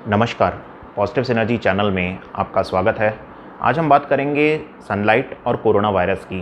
नमस्कार, positive synergy channel में आपका स्वागत है। आज हम बात करेंगे सनलाइट और कोरोना वायरस की।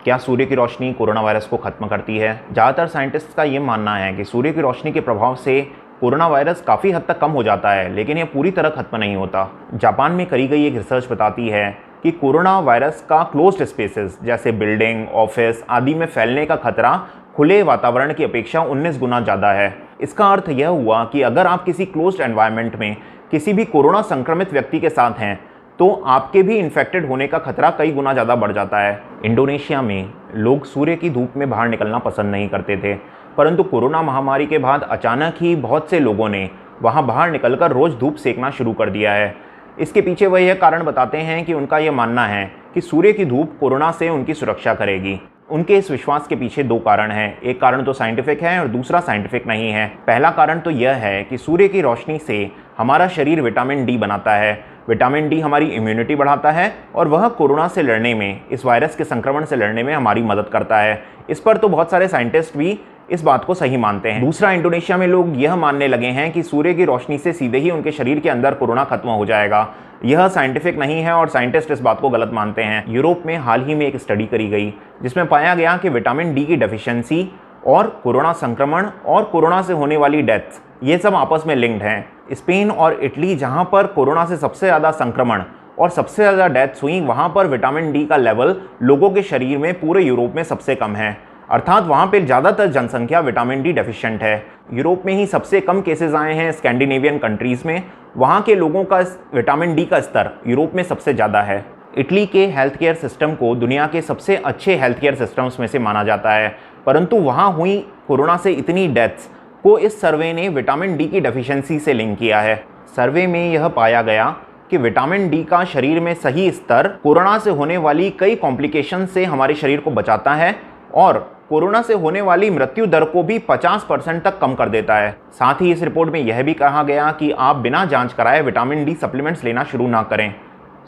क्या सूर्य की रोशनी कोरोना वायरस को ख़त्म करती है? ज़्यादातर साइंटिस्ट का ये मानना है कि सूर्य की रोशनी के प्रभाव से कोरोना वायरस काफ़ी हद तक कम हो जाता है, लेकिन यह पूरी तरह ख़त्म नहीं होता। जापान में करी गई एक रिसर्च बताती है कि कोरोना वायरस का क्लोज्ड स्पेसेस जैसे बिल्डिंग, ऑफिस आदि में फैलने का खतरा खुले वातावरण की अपेक्षा 19 गुना ज़्यादा है। इसका अर्थ यह हुआ कि अगर आप किसी क्लोज्ड एनवायरनमेंट में किसी भी कोरोना संक्रमित व्यक्ति के साथ हैं तो आपके भी इन्फेक्टेड होने का खतरा कई गुना ज़्यादा बढ़ जाता है। इंडोनेशिया में लोग सूर्य की धूप में बाहर निकलना पसंद नहीं करते थे, परंतु कोरोना महामारी के बाद अचानक ही बहुत से लोगों ने वहाँ बाहर निकलकर रोज़ धूप सेकना शुरू कर दिया है। इसके पीछे वह यह कारण बताते हैं कि उनका यह मानना है कि सूर्य की धूप कोरोना से उनकी सुरक्षा करेगी। उनके इस विश्वास के पीछे दो कारण हैं। एक कारण तो साइंटिफिक है और दूसरा साइंटिफिक नहीं है। पहला कारण तो यह है कि सूर्य की रोशनी से हमारा शरीर विटामिन डी बनाता है। विटामिन डी हमारी इम्यूनिटी बढ़ाता है और वह कोरोना से लड़ने में, इस वायरस के संक्रमण से लड़ने में हमारी मदद करता है। इस पर तो बहुत सारे साइंटिस्ट भी इस बात को सही मानते हैं। दूसरा, इंडोनेशिया में लोग यह मानने लगे हैं कि सूर्य की रोशनी से सीधे ही उनके शरीर के अंदर कोरोना खत्म हो जाएगा। यह साइंटिफिक नहीं है और साइंटिस्ट इस बात को गलत मानते हैं। यूरोप में हाल ही में एक स्टडी करी गई जिसमें पाया गया कि विटामिन डी की डेफिशिएंसी और कोरोना संक्रमण और कोरोना से होने वाली डेथ्स, ये सब आपस में लिंक्ड हैं। स्पेन और इटली, जहां पर कोरोना से सबसे ज़्यादा संक्रमण और सबसे ज़्यादा डेथ्स हुई, वहां पर विटामिन डी का लेवल लोगों के शरीर में पूरे यूरोप में सबसे कम है। अर्थात वहाँ पे ज़्यादातर जनसंख्या विटामिन डी डेफिशिएंट है। यूरोप में ही सबसे कम केसेस आए हैं स्कैंडिनेवियन कंट्रीज़ में। वहाँ के लोगों का विटामिन डी का स्तर यूरोप में सबसे ज़्यादा है। इटली के हेल्थ केयर सिस्टम को दुनिया के सबसे अच्छे हेल्थ केयर सिस्टम्स में से माना जाता है, परंतु वहाँ हुई कोरोना से इतनी डेथ्स को इस सर्वे ने विटामिन डी की डेफिशिएंसी से लिंक किया है। सर्वे में यह पाया गया कि विटामिन डी का शरीर में सही स्तर कोरोना से होने वाली कई कॉम्प्लिकेशन से हमारे शरीर को बचाता है और कोरोना से होने वाली मृत्यु दर को भी 50% तक कम कर देता है। साथ ही इस रिपोर्ट में यह भी कहा गया कि आप बिना जांच कराए विटामिन डी सप्लीमेंट्स लेना शुरू ना करें।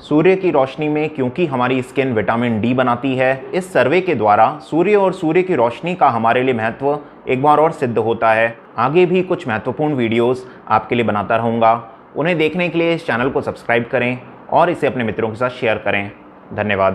सूर्य की रोशनी में क्योंकि हमारी स्किन विटामिन डी बनाती है, इस सर्वे के द्वारा सूर्य और सूर्य की रोशनी का हमारे लिए महत्व एक बार और सिद्ध होता है। आगे भी कुछ महत्वपूर्ण वीडियोज़ आपके लिए बनाता रहूँगा। उन्हें देखने के लिए इस चैनल को सब्सक्राइब करें और इसे अपने मित्रों के साथ शेयर करें। धन्यवाद।